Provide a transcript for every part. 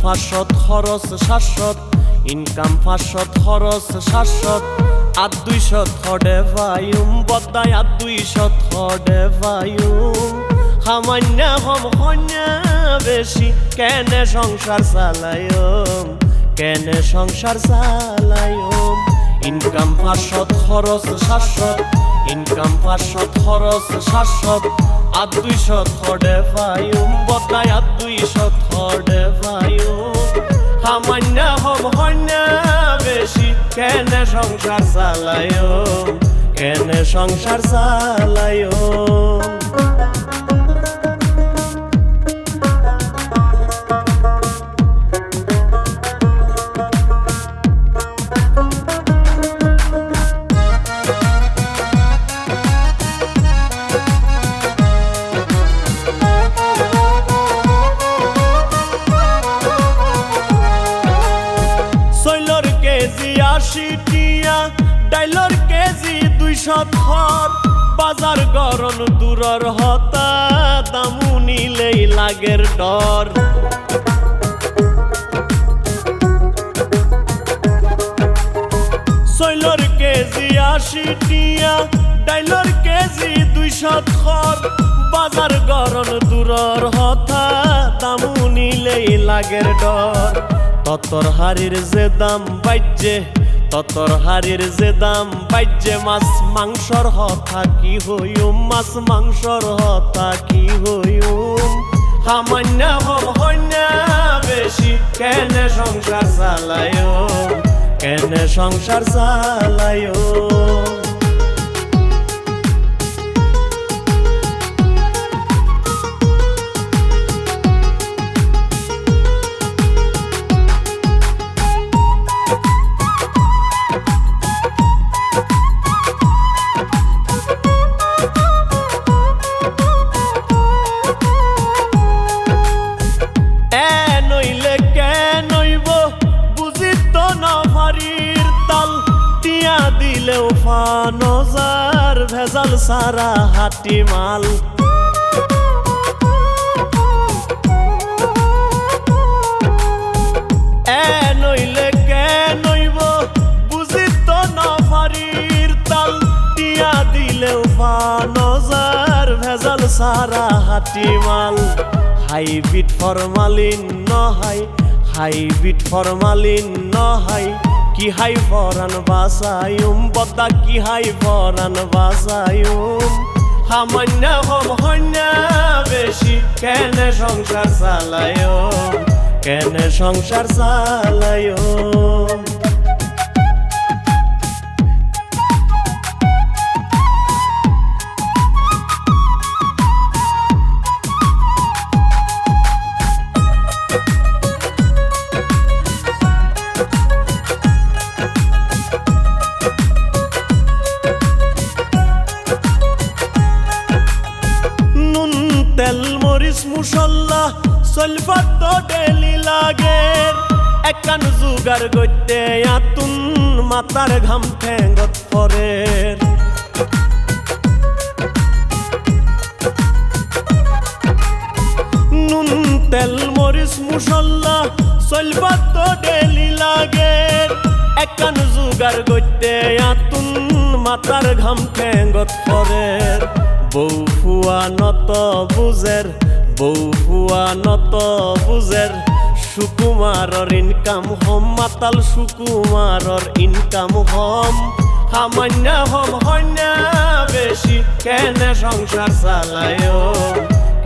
500 খরচ 700 ইনকাম 500 খরচ 700 আর 200 থডে ভাইম বদাই আর 200 থডে ভাইম সামান্য হম হন্যা বেশি কেনে সংসার চালায়ম কেনে সংসার চালায়ম ইনকাম 500 খরচ 700 ইনকাম 500 খরচ 700 আর 200 থডে ভাইম বদাই আর 200 থডে ভাইম সামান্য হম হন্যা বেশি কেনে সংসার চালায়ম কেনে সংসার চালায়ম টিয়া ডাইলর কেজি 200 থর বাজার গরম দূরর হতা দামু নিলেই লাগের ডর সৈলর কেজি 80 টিয়া ডাইলর কেজি 200 থর বাজার গরম দূরর হতা দামু নিলেই লাগের ডর ততর হাড়ির যে দাম বাইজে ততর হাড়ির যে দাম বাইজে মাছ মাংসর হতা কি হইম মাছ মাংসর হতা কি হইম সামান্য হম হন্যা বেশি কেনে সংসার চালায়ম কেনে সংসার চালায়ম দিলেও ফানজার ভেজাল সারা হাটি মাল নইলে কে নইব বুঝি তো নফারির তাল টিয়া দিলেও ফানজার ভেজাল সারা হাটি মাল হাইব্রিড ফরমালিন নহাই হাইব্রিড ফরমালিন নহাই কি হাই ফরান বাসায়ুম বদা কি হাই ফরান বাসায়ুম সামান্য হম হন্যা বেশি কেনে সংসার চালায়ম কেনে সংসার চালায়ম তেল মরিচ মুসল্লা সলফাত তো ডেলি লাগের একান জুগার গইতে আতুন মাতার ঘাম ঠেঙ্গত পরের নুন তেল মরিচ মুসল্লা সলফাত তো ডেলি লাগের একান জুগার গইতে আতুন মাতার ঘাম ঠেঙ্গত পরের বউ ফুয়া নত বুঝের বউ ফুয়া নত বুঝের সুকুমারর ইনকাম হম মাতাল সুকুমারর ইনকাম হম সামান্য হম হন্যা বেশি কেনে সংসার চালায়ম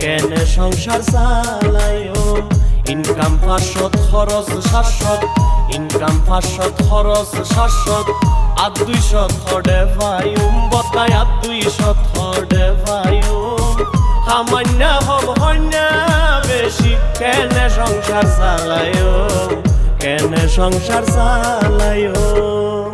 কেনে সংসার চালায়ম ইনকাম 500 খরচ 700 ইনকাম 500 খরচ 700 আর 200 থডে ভাইম বদাই আর 200 থডে ভাইম সামান্য হম হন্যা বেশি কেনে সংসার চালায়ম কেনে সংসার চালায়ম